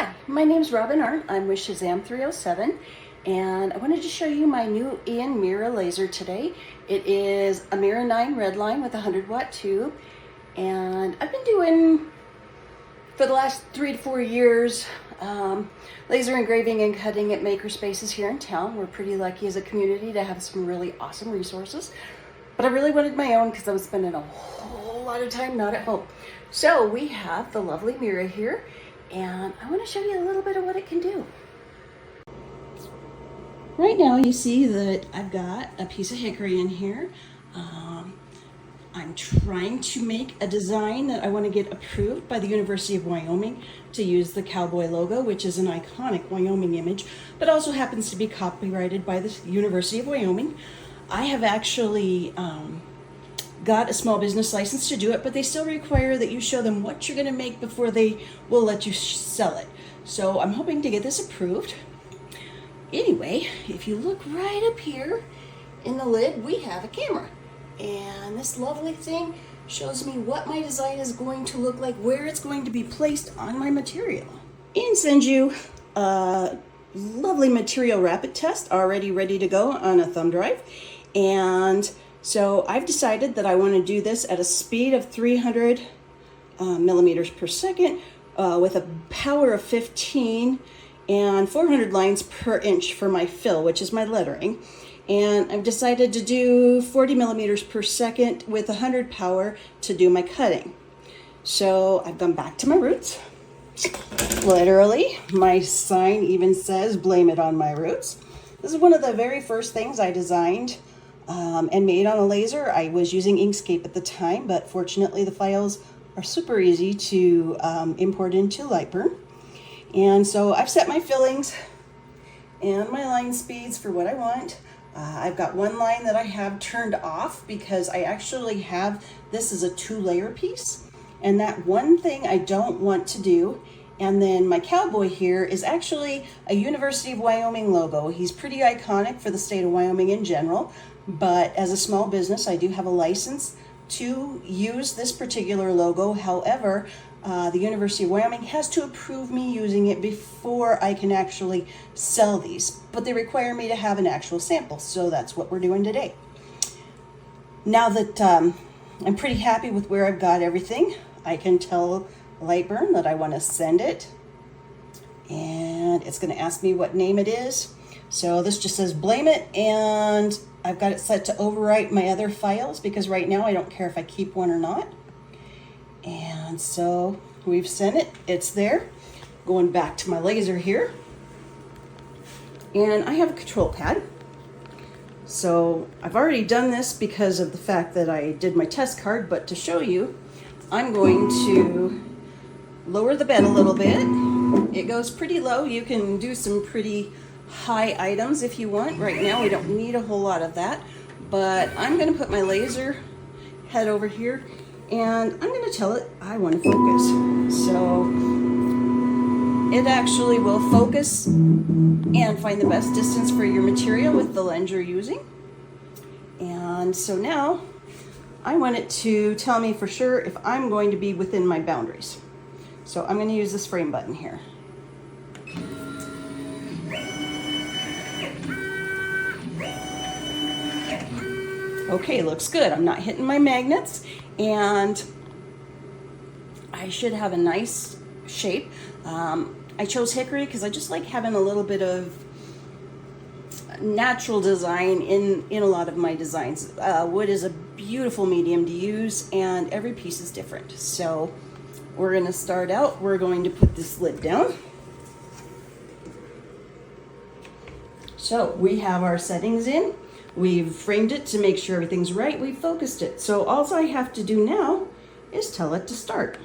Hi, my name's Robin Arndt. I'm with Shazam 307, and I wanted to show you my new Aeon Mira laser today. It is a Mira 9 Redline with a 100-watt tube, and I've been doing, for the last 3 to 4 years, laser engraving and cutting at maker spaces here in town. We're pretty lucky as a community to have some really awesome resources, but I really wanted my own because I was spending a whole lot of time not at home. So we have the lovely Mira here, and I want to show you a little bit of what it can do. Right now you see that I've got a piece of hickory in here. I'm trying to make a design that I want to get approved by the University of Wyoming to use the cowboy logo, which is an iconic Wyoming image, but also happens to be copyrighted by the University of Wyoming. I have actually got a small business license to do it, but they still require that you show them what you're going to make before they will let you sell it. So I'm hoping to get this approved. Anyway, if you look right up here in the lid, we have a camera. And this lovely thing shows me what my design is going to look like, where it's going to be placed on my material. And sends you a lovely material rapid test already ready to go on a thumb drive. And so I've decided that I want to do this at a speed of 300 millimeters per second with a power of 15 and 400 lines per inch for my fill, which is my lettering. And I've decided to do 40 millimeters per second with 100 power to do my cutting. So I've gone back to my roots. Literally, my sign even says, "Blame it on my roots." This is one of the very first things I designed and made on a laser. I was using Inkscape at the time, but fortunately the files are super easy to import into Lightburn. And so I've set my fillings and my line speeds for what I want. I've got one line that I have turned off because I actually have, this is a 2-layer piece, and that one thing I don't want to do. And then my cowboy here is actually a University of Wyoming logo. He's pretty iconic for the state of Wyoming in general, but as a small business, I do have a license to use this particular logo. However, the University of Wyoming has to approve me using it before I can actually sell these, but they require me to have an actual sample, so that's what we're doing today. Now that I'm pretty happy with where I've got everything, I can tell Lightburn that I want to send it, and it's going to ask me what name it is. So this just says blame it, and I've got it set to overwrite my other files because right now I don't care if I keep one or not. And so we've sent it, it's there. Going back to my laser here, and I have a control pad. So I've already done this because of the fact that I did my test card, but to show you, I'm going to lower the bed a little bit. It goes pretty low. You can do some pretty high items if you want. Right now we don't need a whole lot of that, but I'm going to put my laser head over here, and I'm going to tell it I want to focus. So it actually will focus and find the best distance for your material with the lens you're using. And so now I want it to tell me for sure if I'm going to be within my boundaries. So I'm going to use this frame button here. Okay, looks good. I'm not hitting my magnets, and I should have a nice shape. I chose hickory because I just like having a little bit of natural design in a lot of my designs. Wood is a beautiful medium to use, and every piece is different. So we're going to start out, we're going to put this lid down. So we have our settings in. We've framed it to make sure everything's right. We've focused it. So all I have to do now is tell it to start.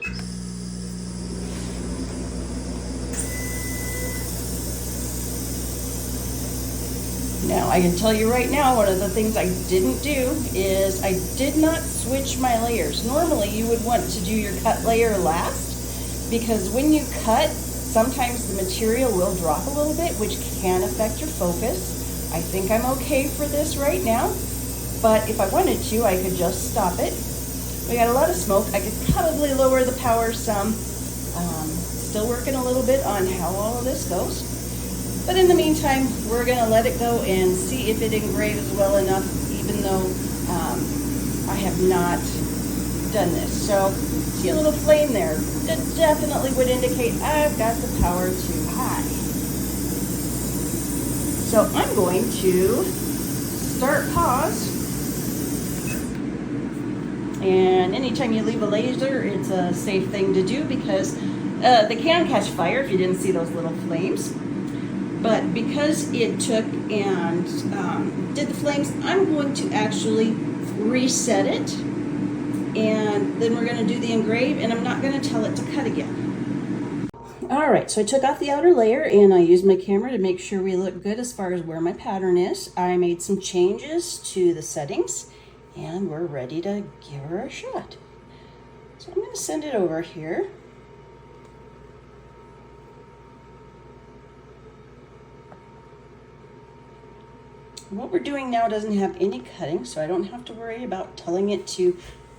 Now I can tell you right now, one of the things I didn't do is I did not switch my layers. Normally you would want to do your cut layer last, because when you cut, sometimes the material will drop a little bit, which can affect your focus. I think I'm okay for this right now, but if I wanted to, I could just stop it. We got a lot of smoke. I could probably lower the power some. still working a little bit on how all of this goes. But in the meantime, we're gonna let it go and see if it engraves well enough, even though I have not done this. So see a little flame there. That definitely would indicate I've got the power too high. So I'm going to start pause. And anytime you leave a laser, it's a safe thing to do because they can catch fire if you didn't see those little flames. But because it took and did the flames, I'm going to actually reset it. And then we're going to do the engrave, and I'm not going to tell it to cut again. All right, so I took off the outer layer and I used my camera to make sure we look good as far as where my pattern is. I made some changes to the settings and we're ready to give her a shot. So I'm going to send it over here. What we're doing now doesn't have any cutting, so I don't have to worry about telling it to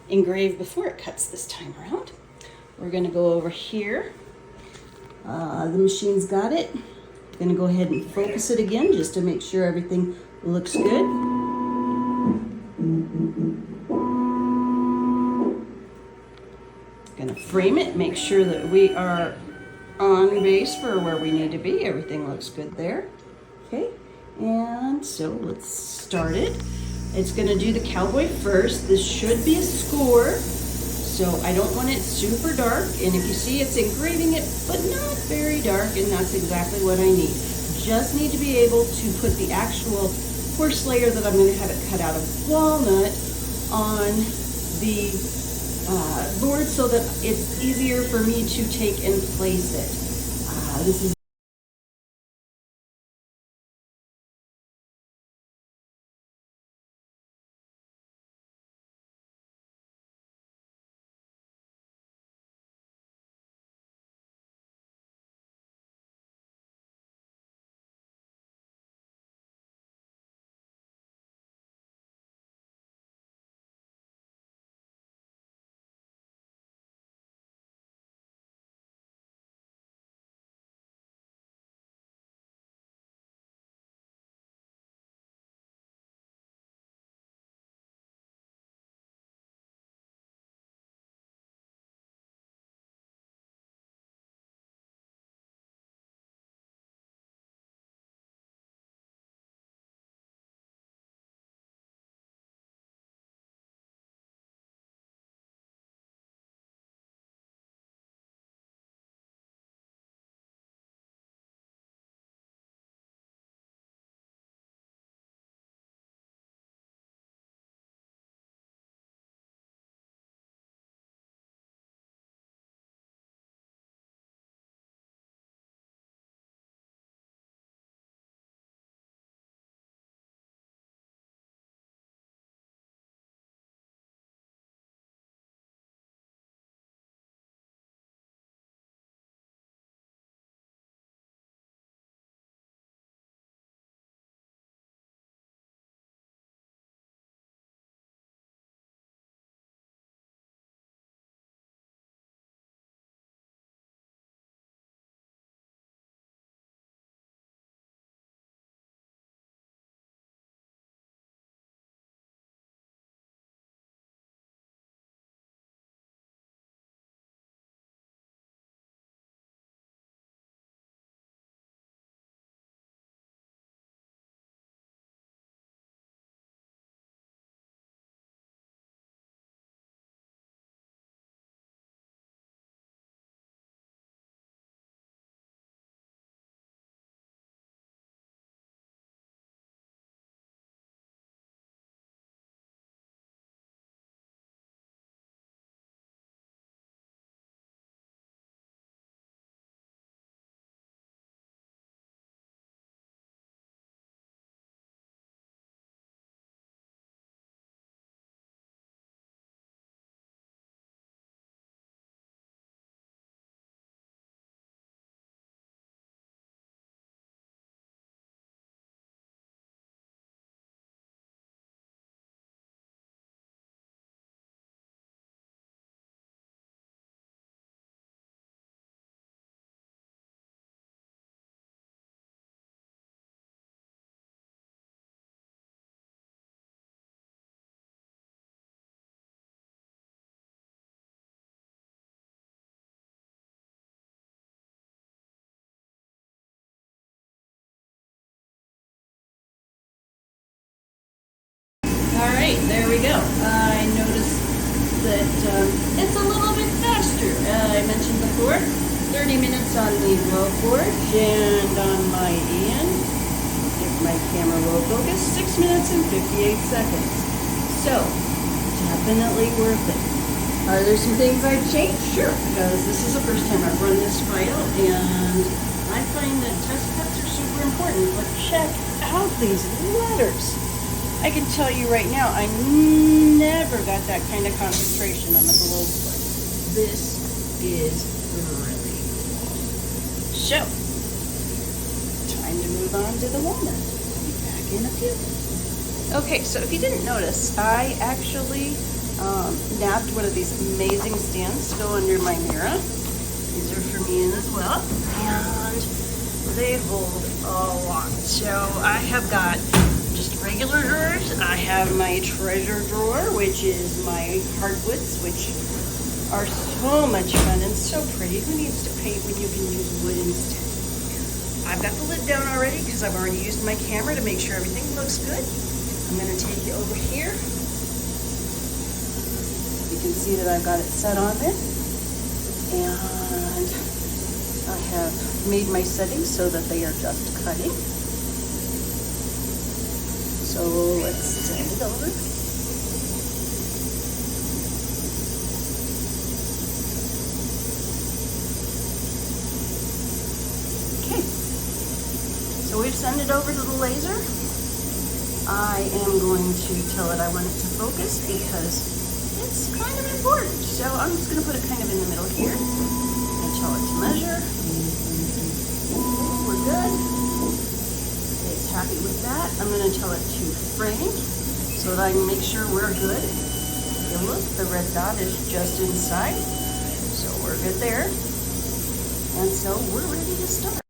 engrave before it cuts this time around. We're going to go over here. The machine's got it. I'm going to go ahead and focus it again just to make sure everything looks good. Going to frame it, make sure that we are on base for where we need to be. Everything looks good there. Okay, and so let's start it. It's going to do the cowboy first. This should be a score, so I don't want it super dark. And if you see, it's engraving it, but not very dark, and that's exactly what I need. Just need to be able to put the actual horse layer that I'm going to have it cut out of walnut on the board so that it's easier for me to take and place it. This is it's a little bit faster. I mentioned before, 30 minutes on the Blowforge, and on my Aeon, if my camera will focus, 6 minutes and 58 seconds. So, definitely worth it. Are there some things I'd change? Sure, because this is the first time I've run this file, and I find that test cuts are super important. But check out these letters. I can tell you right now, I never got that kind of concentration on the Blowforge. This is really cool. So, time to move on to the walnut. I'll be back in a few. Okay, so if you didn't notice, I actually nabbed one of these amazing stands to go under my Mira. These are for me as well, and they hold a lot. So I have got just regular drawers. I have my treasure drawer, which is my hardwoods, which are so much fun and so pretty. Who needs to paint when you can use wood instead? I've got the lid down already because I've already used my camera to make sure everything looks good. I'm going to take you over here. You can see that I've got it set on there. And I have made my settings so that they are just cutting. So let's send it over. Okay. So we've sent it over to the laser. I am going to tell it I want it to focus because it's kind of important. So I'm just going to put it kind of in the middle here and tell it to measure. We're good. It's happy with that. I'm going to tell it to frame so that I can make sure we're good. Okay, look, the red dot is just inside. So we're good there. And so we're ready to start.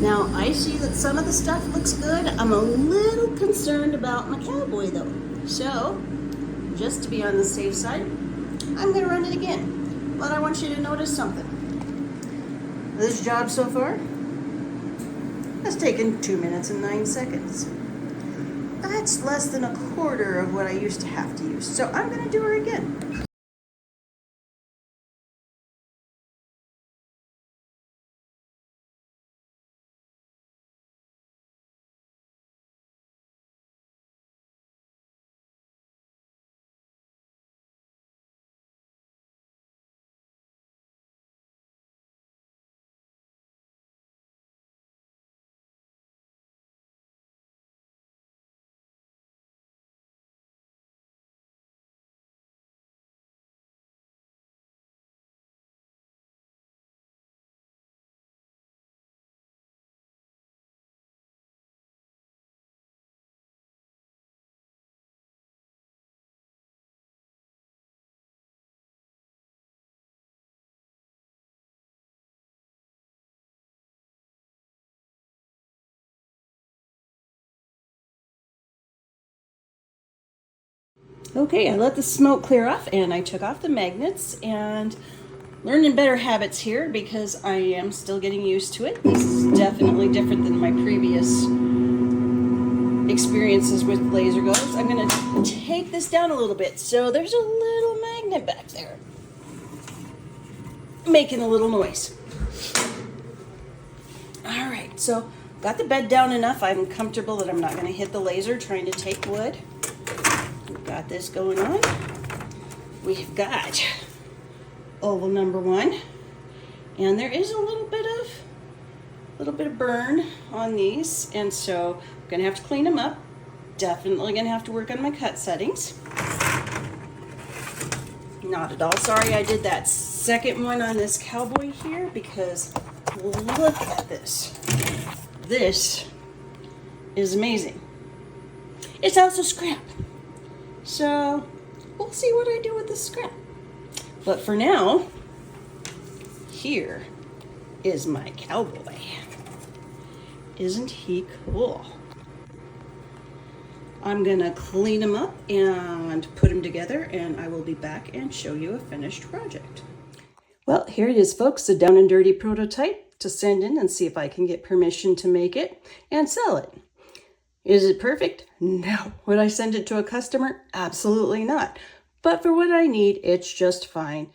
Now, I see that some of the stuff looks good. I'm a little concerned about my cowboy though. So, just to be on the safe side, I'm gonna run it again. But I want you to notice something. This job so far has taken 2 minutes and 9 seconds. That's less than a quarter of what I used to have to use. So I'm gonna do her again. Okay, I let the smoke clear off and I took off the magnets and learning better habits here because I am still getting used to it. This is definitely different than my previous experiences with laser goes. I'm going to take this down a little bit. So there's a little magnet back there making a little noise. All So got the bed down enough. I'm comfortable that I'm not going to hit the laser trying to take wood. We've got this going on. We've got oval number 1, and there is a little bit of burn on these, and so I'm gonna have to clean them up. Definitely gonna have to work on my cut settings. Not at all sorry I did that second one on this cowboy here, because look at this. This is amazing. It's also scrap. So we'll see what I do with this scrap. But for now, here is my cowboy. Isn't he cool? I'm gonna clean him up and put him together, and I will be back and show you a finished project. Well, here it is, folks, the down and dirty prototype to send in and see if I can get permission to make it and sell it. Is it perfect? No. Would I send it to a customer? Absolutely not. But for what I need, it's just fine.